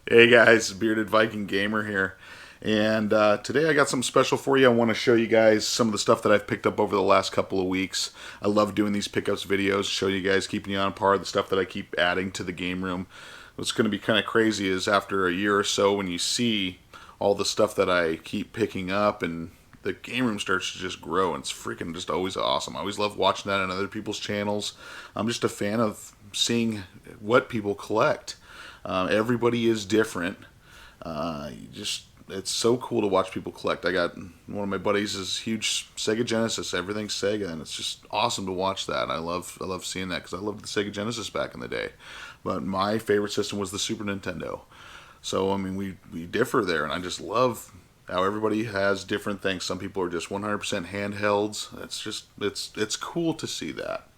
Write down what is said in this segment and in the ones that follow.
Hey guys, Bearded Viking Gamer here, and today I got something special for you. I want to show you guys some of the stuff that I've picked up over the last couple of weeks. I love doing these pickups videos, show you guys, keeping you on par, the stuff that I keep adding to the game room. What's going to be kind of crazy is after a year or so, when you see all the stuff that I keep picking up, and the game room starts to just grow, and it's freaking just always awesome. I always love watching that on other people's channels. I'm just a fan of seeing what people collect. Everybody is different. It's so cool to watch people collect. I got one of my buddies is huge Sega Genesis, everything's Sega, and it's just awesome to watch that. I love seeing that because I loved the Sega Genesis back in the day. But my favorite system was the Super Nintendo. So I mean, we differ there, and I just love how everybody has different things. Some people are just 100% handhelds. It's cool to see that.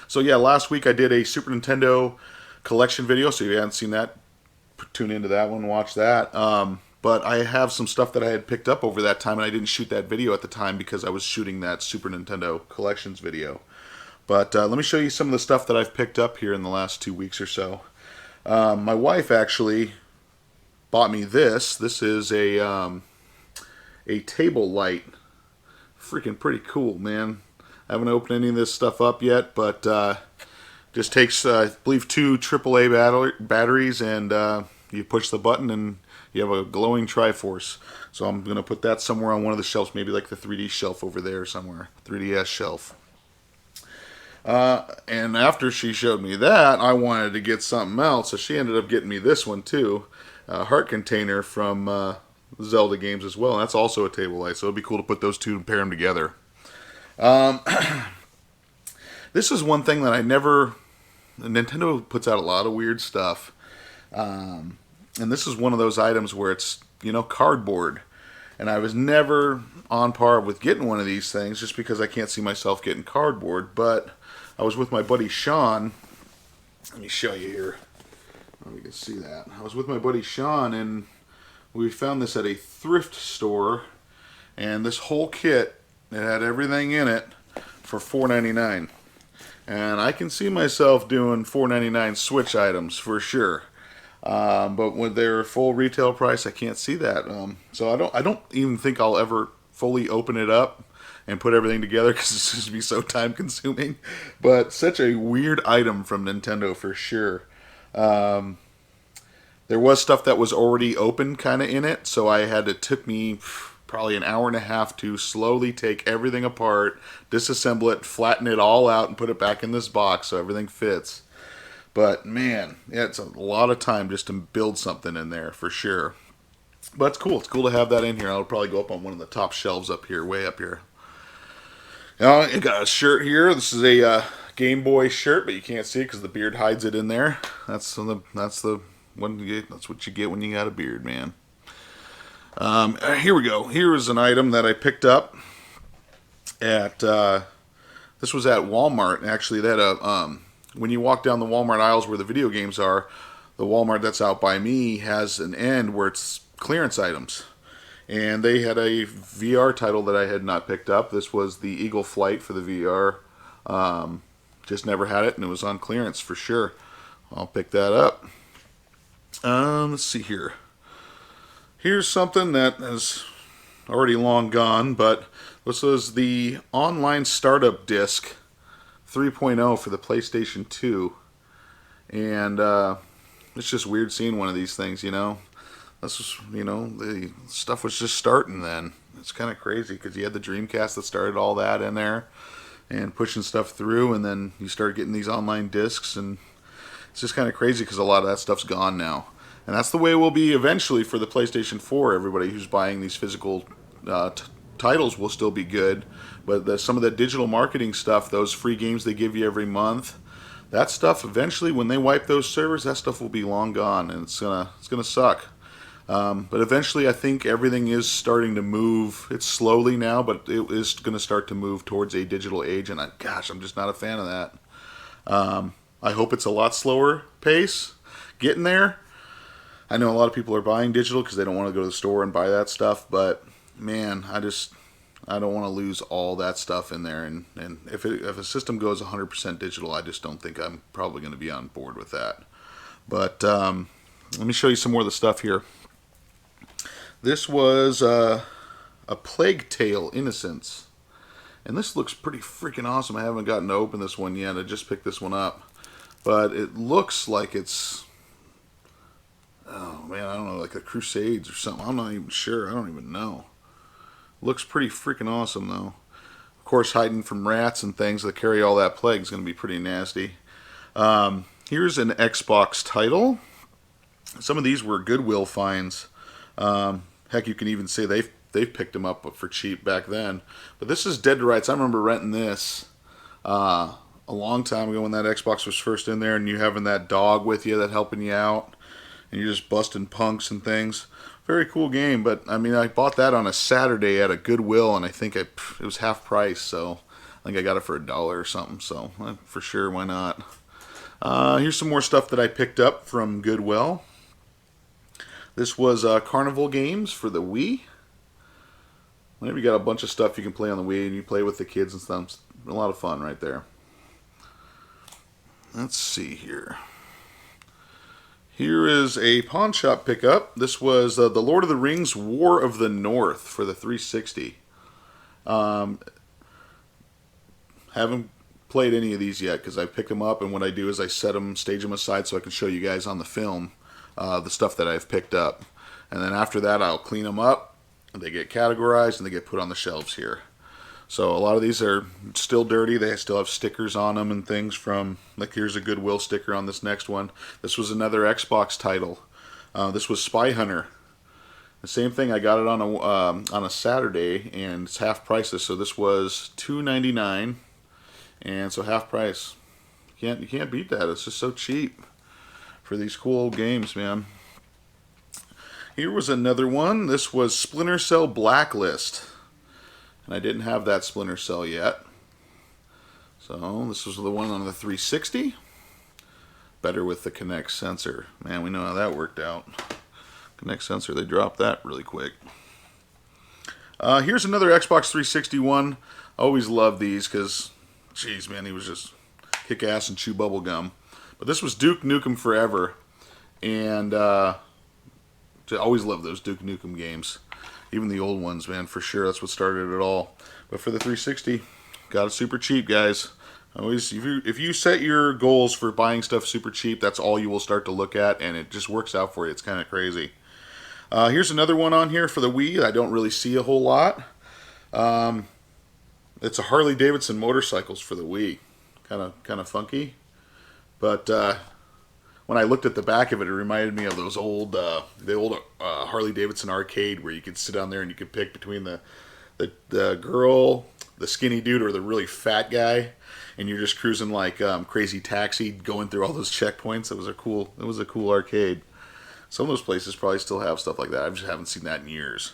So yeah, last week I did a Super Nintendo collection video, so if you haven't seen that, tune into that one, watch that. But I have some stuff that I had picked up over that time, and I didn't shoot that video at the time because I was shooting that Super Nintendo collections video. But let me show you some of the stuff that I've picked up here in the last 2 weeks or so. My wife actually bought me this. This is a table light. Freaking pretty cool, man. I haven't opened any of this stuff up yet, but just takes, I believe, 2 AAA batteries, and you push the button and you have a glowing Triforce. So I'm going to put that somewhere on one of the shelves, maybe like the 3D shelf over there somewhere, 3DS shelf. And after she showed me that, I wanted to get something else, so she ended up getting me this one too, a heart container from Zelda games as well, and that's also a table light, so it'd be cool to put those two and pair them together. This is one thing that Nintendo puts out a lot of weird stuff. And this is one of those items where it's, cardboard. And I was never on par with getting one of these things just because I can't see myself getting cardboard. But I was with my buddy Sean. Let me show you here. Oh, you can see that. I was with my buddy Sean, and we found this at a thrift store. And this whole kit, it had everything in it for $4.99. And I can see myself doing $4.99 Switch items for sure. But with their full retail price, I can't see that. So I don't even think I'll ever fully open it up and put everything together because it's just be so time consuming. But such a weird item from Nintendo for sure. There was stuff that was already open kind of in it, so it took me probably an hour and a half to slowly take everything apart, disassemble it, flatten it all out, and put it back in this box so everything fits. But man, yeah, it's a lot of time just to build something in there for sure. But it's cool. It's cool to have that in here. I'll probably go up on one of the top shelves up here, way up here. I got a shirt here. This is a Game Boy shirt, but you can't see it because the beard hides it in there. That's what you get when you got a beard, man. Here we go. Here is an item that I picked up at, this was at Walmart. Actually, they had when you walk down the Walmart aisles where the video games are, the Walmart that's out by me has an end where it's clearance items. And they had a VR title that I had not picked up. This was the Eagle Flight for the VR. Just never had it, and it was on clearance for sure. I'll pick that up. Let's see here. Here's something that is already long gone, but this was the online startup disc 3.0 for the PlayStation 2. And it's just weird seeing one of these things, This was, the stuff was just starting then. It's kind of crazy because you had the Dreamcast that started all that in there and pushing stuff through, and then you start getting these online discs, and it's just kind of crazy because a lot of that stuff's gone now. And that's the way it will be eventually for the PlayStation 4. Everybody who's buying these physical titles will still be good. But some of the digital marketing stuff, those free games they give you every month, that stuff eventually, when they wipe those servers, that stuff will be long gone, and it's gonna suck. But eventually, I think everything is starting to move. It's slowly now, but it is going to start to move towards a digital age, and I'm just not a fan of that. I hope it's a lot slower pace getting there. I know a lot of people are buying digital because they don't want to go to the store and buy that stuff, but man, I don't want to lose all that stuff in there. And if a system goes 100% digital, I just don't think I'm probably going to be on board with that. But let me show you some more of the stuff here. This was a Plague Tale Innocence. And this looks pretty freaking awesome. I haven't gotten to open this one yet. I just picked this one up. But it looks like it's, oh man, I don't know, like the Crusades or something. I'm not even sure. I don't even know. Looks pretty freaking awesome though. Of course, hiding from rats and things that carry all that plague is going to be pretty nasty. Here's an Xbox title. Some of these were Goodwill finds. Heck, you can even say they've picked them up for cheap back then. But this is Dead to Rights. I remember renting this a long time ago when that Xbox was first in there, and you having that dog with you that helping you out, and you're just busting punks and things. Very cool game. But I mean, I bought that on a Saturday at a Goodwill, and I think it was half price. So I think I got it for $1 or something. So for sure, why not? Here's some more stuff that I picked up from Goodwill. This was Carnival Games for the Wii. Whenever you got a bunch of stuff you can play on the Wii and you play with the kids and stuff, it's a lot of fun right there. Let's see here. Here is a pawn shop pickup. This was the Lord of the Rings War of the North for the 360. Haven't played any of these yet because I pick them up, and what I do is I set them, stage them aside so I can show you guys on the film the stuff that I've picked up. And then after that, I'll clean them up, and they get categorized, and they get put on the shelves here. So a lot of these are still dirty. They still have stickers on them and things from, like here's a Goodwill sticker on this next one. This was another Xbox title. This was Spy Hunter. The same thing, I got it on a Saturday, and it's half prices. So this was $2.99. And so half price. You can't beat that. It's just so cheap for these cool old games, man. Here was another one. This was Splinter Cell Blacklist. And I didn't have that Splinter Cell yet. So this was the one on the 360. Better with the Kinect sensor. Man, we know how that worked out. Kinect sensor, they dropped that really quick. Here's another Xbox 360 one. Always love these because, jeez, man, he was just kick ass and chew bubble gum. But this was Duke Nukem Forever, and I always love those Duke Nukem games, even the old ones, man. For sure, that's what started it all. But for the 360, got it super cheap, guys. Always, if you set your goals for buying stuff super cheap, that's all you will start to look at, and it just works out for you. It's kind of crazy. Here's another one on here for the Wii. I don't really see a whole lot. It's a Harley Davidson motorcycles for the Wii. Kind of funky. But when I looked at the back of it, it reminded me of those old Harley Davidson arcade where you could sit down there and you could pick between the girl, the skinny dude, or the really fat guy, and you're just cruising like Crazy Taxi, going through all those checkpoints. It was a cool arcade. Some of those places probably still have stuff like that. I just haven't seen that in years.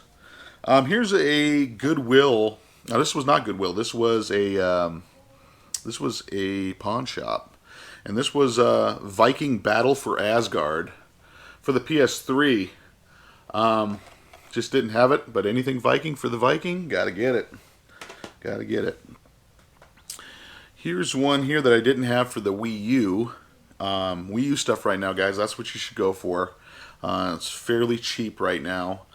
Here's a Goodwill. Now this was not Goodwill. This was a pawn shop, and this was Viking Battle for Asgard for the PS3. Just didn't have it, but anything Viking for the Viking, gotta get it. Gotta get it. Here's one here that I didn't have for the Wii U. Wii U stuff right now, guys. That's what you should go for. It's fairly cheap right now.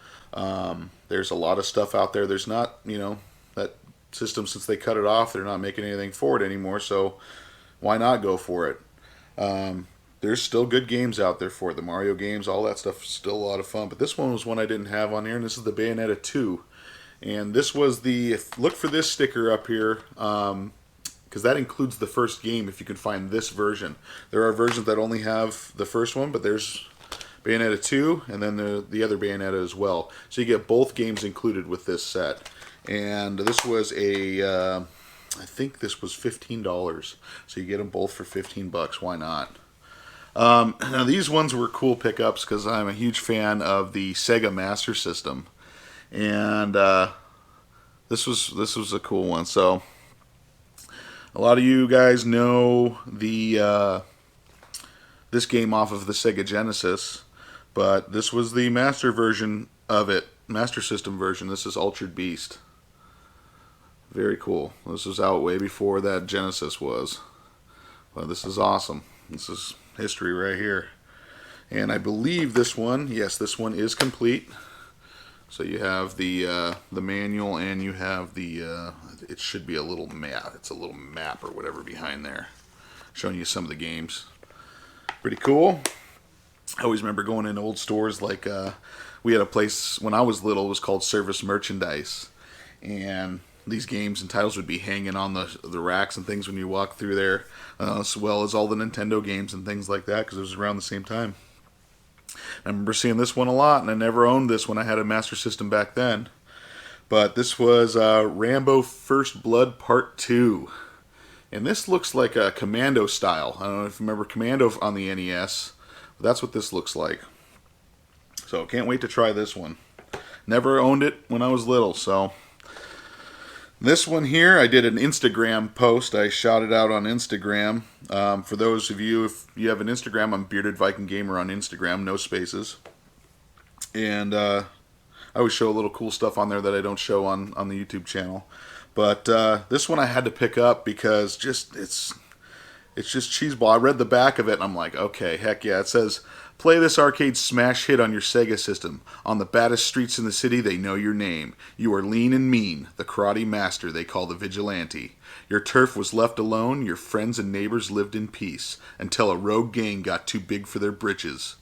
There's a lot of stuff out there. There's not, that system, since they cut it off, they're not making anything for it anymore, so why not go for it? There's still good games out there for it. The Mario games, all that stuff is still a lot of fun, but this one was one I didn't have on here, and this is the Bayonetta 2. And this was look for this sticker up here, because that includes the first game if you can find this version. There are versions that only have the first one, but there's Bayonetta 2, and then the other Bayonetta as well. So you get both games included with this set. And this was I think this was $15. So you get them both for $15. Why not? Now these ones were cool pickups because I'm a huge fan of the Sega Master System. And this was a cool one. So a lot of you guys know this game off of the Sega Genesis. But this was the master version of it, Master System version. This is Altered Beast. Very cool. This was out way before that Genesis was. But this is awesome. This is history right here. And I believe this one, yes, this one is complete. So you have the manual, and you have the it should be a little map. It's a little map or whatever behind there, showing you some of the games. Pretty cool. I always remember going in old stores like we had a place when I was little. It was called Service Merchandise, and these games and titles would be hanging on the racks and things when you walk through there, as well as all the Nintendo games and things like that, because it was around the same time. I remember seeing this one a lot, and I never owned this when I had a Master System back then. But this was Rambo First Blood Part 2. And this looks like a Commando style. I don't know if you remember Commando on the NES. But that's what this looks like. So can't wait to try this one. Never owned it when I was little, so... This one here, I did an Instagram post. I shot it out on Instagram. For those of you, if you have an Instagram, I'm Bearded Viking Gamer on Instagram, no spaces. And I always show a little cool stuff on there that I don't show on the YouTube channel. But this one I had to pick up because it's just cheeseball. I read the back of it and I'm like, okay, heck yeah. It says, play this arcade smash hit on your Sega system. On the baddest streets in the city, they know your name. You are lean and mean, the karate master they call the vigilante. Your turf was left alone, your friends and neighbors lived in peace, until a rogue gang got too big for their britches.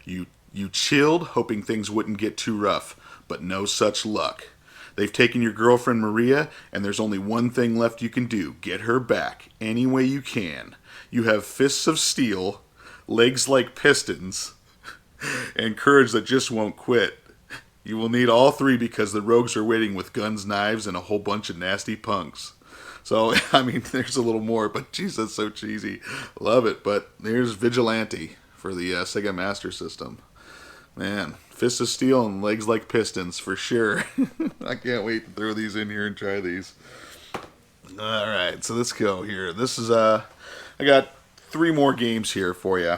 You chilled, hoping things wouldn't get too rough, but no such luck. They've taken your girlfriend Maria, and there's only one thing left you can do. Get her back, any way you can. You have fists of steel, legs like pistons, and courage that just won't quit. You will need all three because the rogues are waiting with guns, knives, and a whole bunch of nasty punks. So, I mean, there's a little more, but geez, that's so cheesy. Love it. But there's Vigilante for the Sega Master System. Man, fists of steel and legs like pistons, for sure. I can't wait to throw these in here and try these. Alright, so let's go here. This is, I got 3 more games here for you.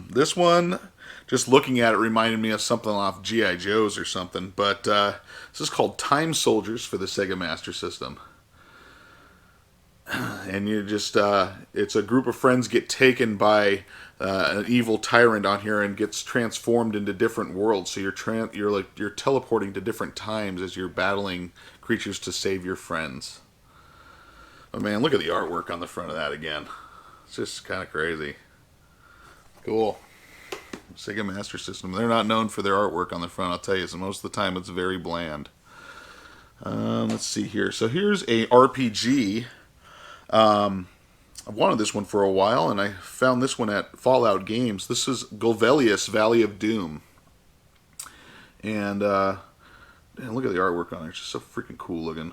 This one, just looking at it, reminded me of something off G.I. Joe's or something. But this is called Time Soldiers for the Sega Master System. And you just, it's a group of friends get taken by an evil tyrant on here and gets transformed into different worlds. So you're teleporting to different times as you're battling creatures to save your friends. But man, look at the artwork on the front of that again. It's just kind of crazy. Cool. Sega Master System. They're not known for their artwork on the front, I'll tell you. So most of the time it's very bland. Let's see here. So here's a RPG. I've wanted this one for a while, and I found this one at Fallout Games. This is Golvelius, Valley of Doom. And man, look at the artwork on it. It's just so freaking cool looking.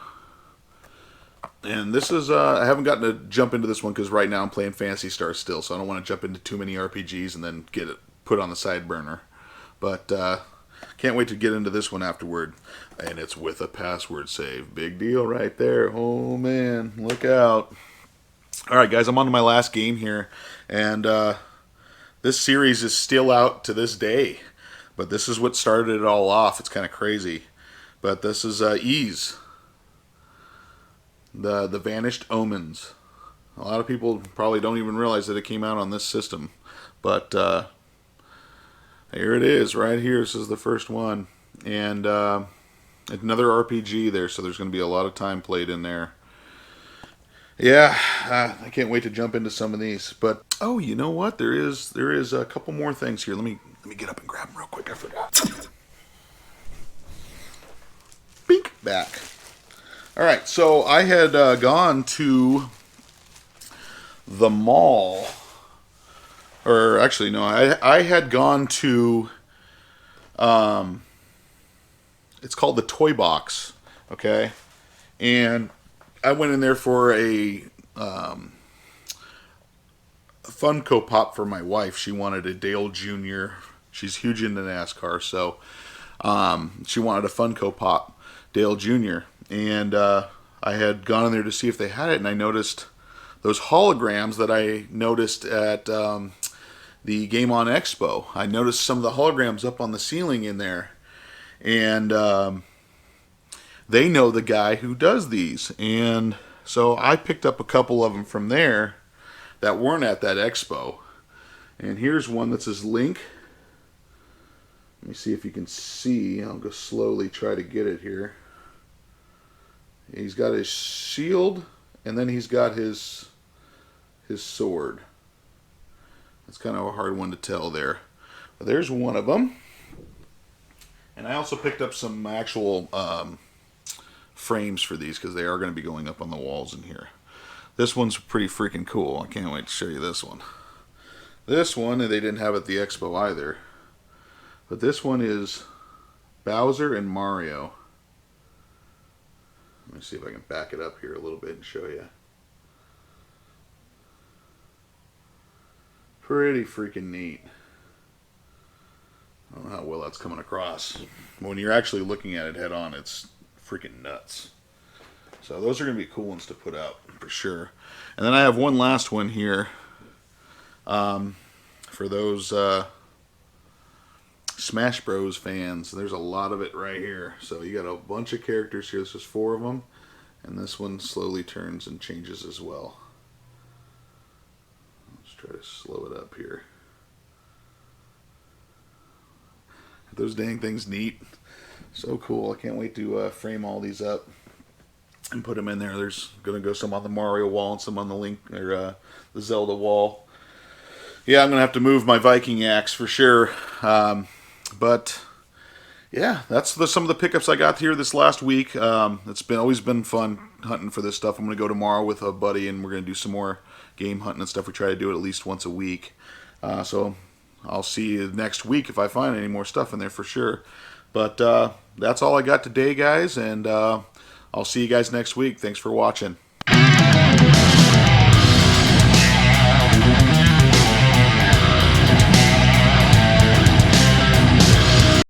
And this is, I haven't gotten to jump into this one because right now I'm playing Phantasy Star still, so I don't want to jump into too many RPGs and then get it put on the side burner. But can't wait to get into this one afterward. And it's with a password save. Big deal right there. Oh man, look out. Alright guys, I'm on to my last game here. And this series is still out to this day. But this is what started it all off. It's kind of crazy. But this is Ys. The Vanished Omens. A lot of people probably don't even realize that it came out on this system. But here it is, right here. This is the first one. And another RPG there, so there's going to be a lot of time played in there. Yeah, I can't wait to jump into some of these. But, oh, you know what? There is a couple more things here. Let me get up and grab them real quick. I forgot. Bink, back. Alright, so I had gone to the mall, or actually no, I had gone to, it's called the Toy Box, okay, and I went in there for a Funko Pop for my wife. She wanted a Dale Jr., she's huge into NASCAR, so she wanted a Funko Pop, Dale Jr., and I had gone in there to see if they had it, and I noticed those holograms that I noticed at the Game On Expo. I noticed some of the holograms up on the ceiling in there, and they know the guy who does these, and so I picked up a couple of them from there that weren't at that expo, And here's one that says Link. Let me see if you can see. I'll go slowly try to get it here. He's got his shield, and then he's got his sword. That's kind of a hard one to tell there. But there's one of them. And I also picked up some actual frames for these because they are going to be going up on the walls in here. This one's pretty freaking cool. I can't wait to show you this one. This one, they didn't have at the expo either. But this one is Bowser and Mario. Let me see if I can back it up here a little bit and show you. Pretty freaking neat. I don't know how well that's coming across. When you're actually looking at it head on, it's freaking nuts. So those are going to be cool ones to put up for sure. And then I have one last one here for those Smash Bros fans. There's a lot of it right here. So you got a bunch of characters here. This is 4 of them. And this one slowly turns and changes as well. Let's try to slow it up here. Those dang things neat. So cool. I can't wait to frame all these up and put them in there. There's going to go some on the Mario wall and some on the Link or the Zelda wall. Yeah, I'm going to have to move my Viking axe for sure. But yeah, that's some of the pickups I got here this last week. It's always been fun hunting for this stuff. I'm going to go tomorrow with a buddy and we're going to do some more game hunting and stuff. We try to do it at least once a week. So I'll see you next week if I find any more stuff in there for sure. But that's all I got today, guys, and I'll see you guys next week. Thanks for watching.